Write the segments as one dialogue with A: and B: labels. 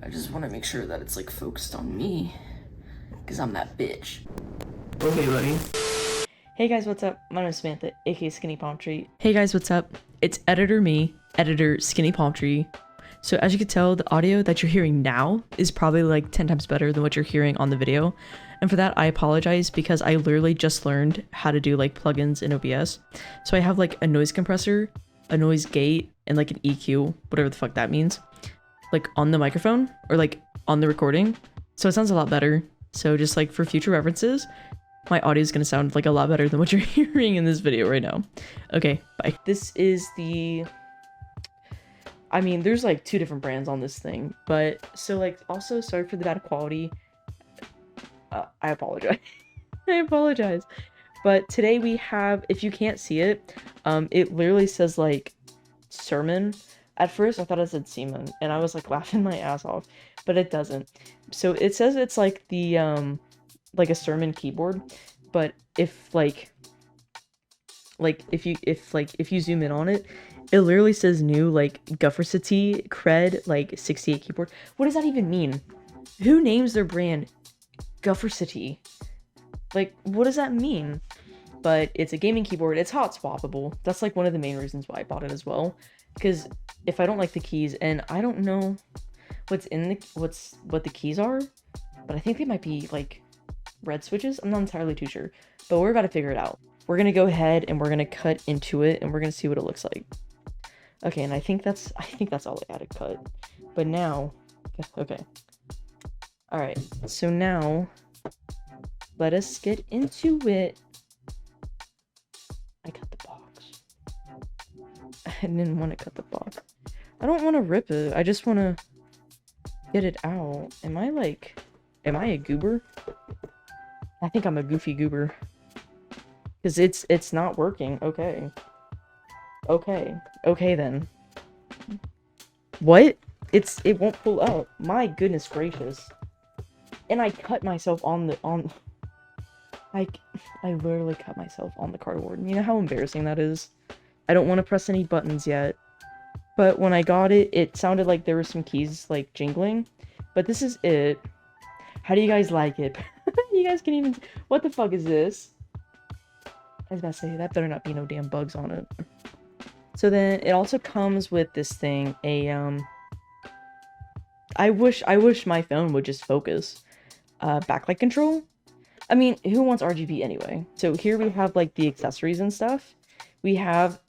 A: I just want to make sure that it's like focused on me, because I'm that bitch. Okay, buddy.
B: Hey guys, what's up? My name is Samantha, aka Skinny Palm Tree. Hey guys, what's up? It's editor me, editor Skinny Palm Tree. So as you can tell, the audio that you're hearing now is probably like 10 times better than what you're hearing on the video. And for that, I apologize because I literally just learned how to do like plugins in OBS. So I have like a noise compressor, a noise gate, and like an EQ, whatever the fuck that means, like on the microphone or like on the recording. So it sounds a lot better. So just like for future references, my audio is going to sound like a lot better than what you're hearing in this video right now. Okay, bye. This is the... I mean, there's like 2 different brands on this thing, but so like also sorry for the bad quality. I apologize. I apologize. But today we have, if you can't see it, it literally says like sermon. At first I thought it said semen and I was like laughing my ass off, but it doesn't. So it says it's like the like a sermon keyboard, but if if you zoom in on it, it literally says new like Guffercty Kred like 68 keyboard. What does that even mean? Who names their brand Guffercty? Like, what does that mean? But it's a gaming keyboard. It's hot-swappable. That's like one of the main reasons why I bought it as well. Because if I don't like the keys, and I don't know what the keys are, but I think they might be like red switches. I'm not entirely too sure, but we're about to figure it out. We're gonna go ahead and we're gonna cut into it and we're gonna see what it looks like. Okay, and I think that's all I had to cut. But now, okay. All right, so now let us get into it. I cut the box. I didn't want to cut the box. I don't want to rip it. I just want to get it out. Am I a goober? I think I'm a goofy goober. Because it's not working. Okay. Okay then. What? It won't pull up. My goodness gracious. And I cut myself I literally cut myself on the cardboard. You know how embarrassing that is? I don't want to press any buttons yet. But when I got it, it sounded like there were some keys like jingling. But this is it. How do you guys like it? You guys can even... What the fuck is this? I was about to say, that better not be no damn bugs on it. So then, it also comes with this thing, I wish my phone would just focus. Backlight control? I mean, who wants RGB anyway? So here we have, like, the accessories and stuff. We have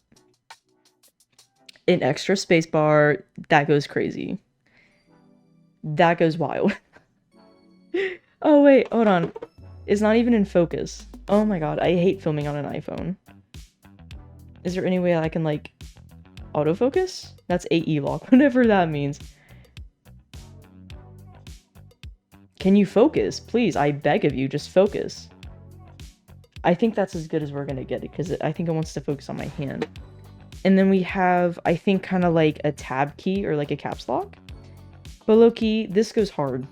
B: an extra spacebar. That goes crazy. That goes wild. Oh, wait, hold on. It's not even in focus. Oh my god, I hate filming on an iPhone. Is there any way I can, like, autofocus? That's AE lock, whatever that means. Can you focus? Please, I beg of you, just focus. I think that's as good as we're gonna get it, because I think it wants to focus on my hand. And then we have, I think, kind of like a tab key, or like a caps lock. But Lowkey, this goes hard.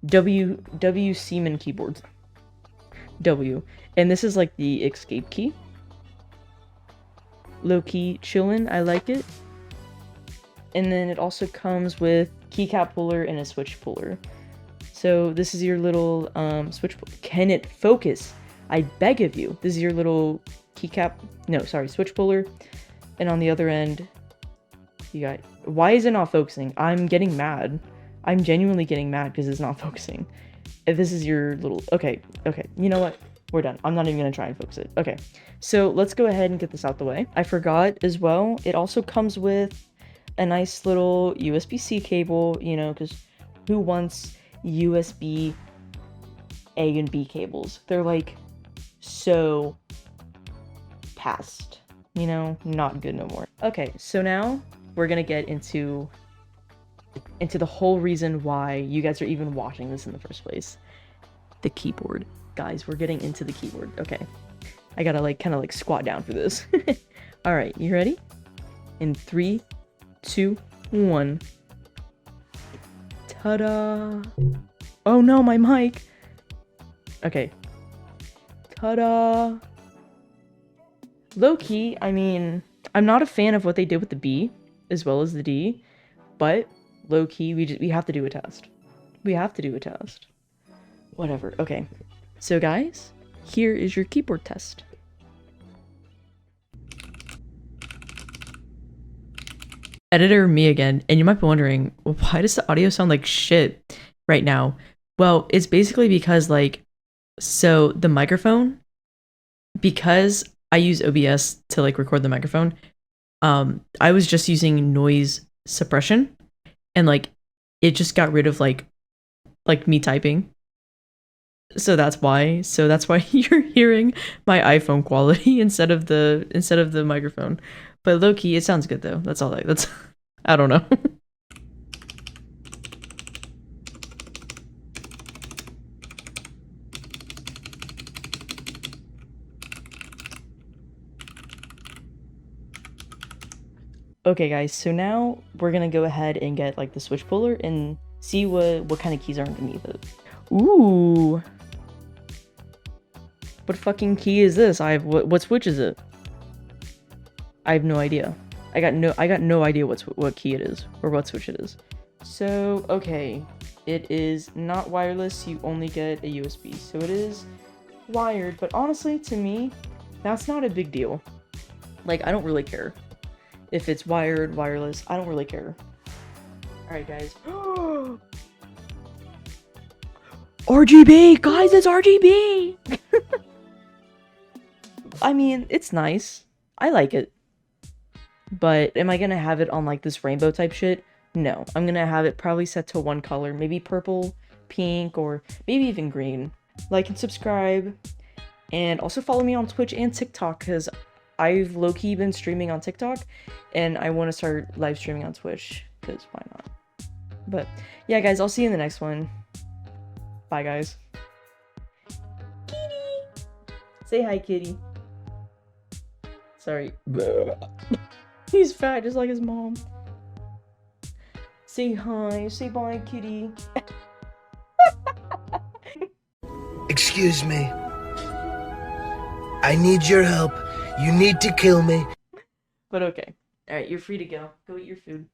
B: W Seaman keyboards. W. And this is like the escape key. Lowkey chillin', I like it. And then it also comes with keycap puller and a switch puller. So this is your little switch puller. Can it focus? I beg of you. This is your little switch puller. And on the other end, you got... Why is it not focusing? I'm getting mad. I'm genuinely getting mad because it's not focusing. If this is your little... Okay. You know what? We're done. I'm not even going to try and focus it. Okay. So let's go ahead and get this out the way. I forgot as well. It also comes with a nice little USB-C cable, you know, because who wants USB A and B cables? They're like so past, you know, not good no more. Okay. So now we're going to get into the whole reason why you guys are even watching this in the first place. The keyboard. Guys, we're getting into the keyboard. Okay. I gotta like kind of like squat down for this. Alright, you ready? In 3, 2, 1. Ta-da! Oh no, my mic! Okay. Ta-da! Lowkey, I mean, I'm not a fan of what they did with the B as well as the D, but low key. We have to do a test. We have to do a test. Whatever. Okay. So guys, here is your keyboard test. Editor me again, and you might be wondering, well, why does the audio sound like shit right now? Well, it's basically because like, so the microphone, because I use OBS to like record the microphone, I was just using noise suppression, and like it just got rid of like me typing. So that's why you're hearing my iPhone quality instead of the microphone. But low key, it sounds good though. That's all. That's I don't know. Okay, guys. So now we're gonna go ahead and get like the switch puller and see what kind of keys are underneath it. Ooh. What fucking key is this? What switch is it? I have no idea. I got no idea what key it is or what switch it is. So, okay. It is not wireless, you only get a USB. So it is wired, but honestly, to me, that's not a big deal. Like, I don't really care. If it's wired, wireless, I don't really care. Alright, guys. RGB! Guys, it's RGB! I mean, it's nice. I like it. But am I gonna have it on like this rainbow type shit? No. I'm gonna have it probably set to one color. Maybe purple, pink, or maybe even green. Like and subscribe. And also follow me on Twitch and TikTok because I've low-key been streaming on TikTok. And I want to start live streaming on Twitch because why not? But yeah, guys, I'll see you in the next one. Bye, guys. Kitty! Say hi, kitty. Sorry. He's fat, just like his mom. Say hi. Say bye, kitty.
C: Excuse me. I need your help. You need to kill me.
B: But okay. Alright, you're free to go. Go eat your food.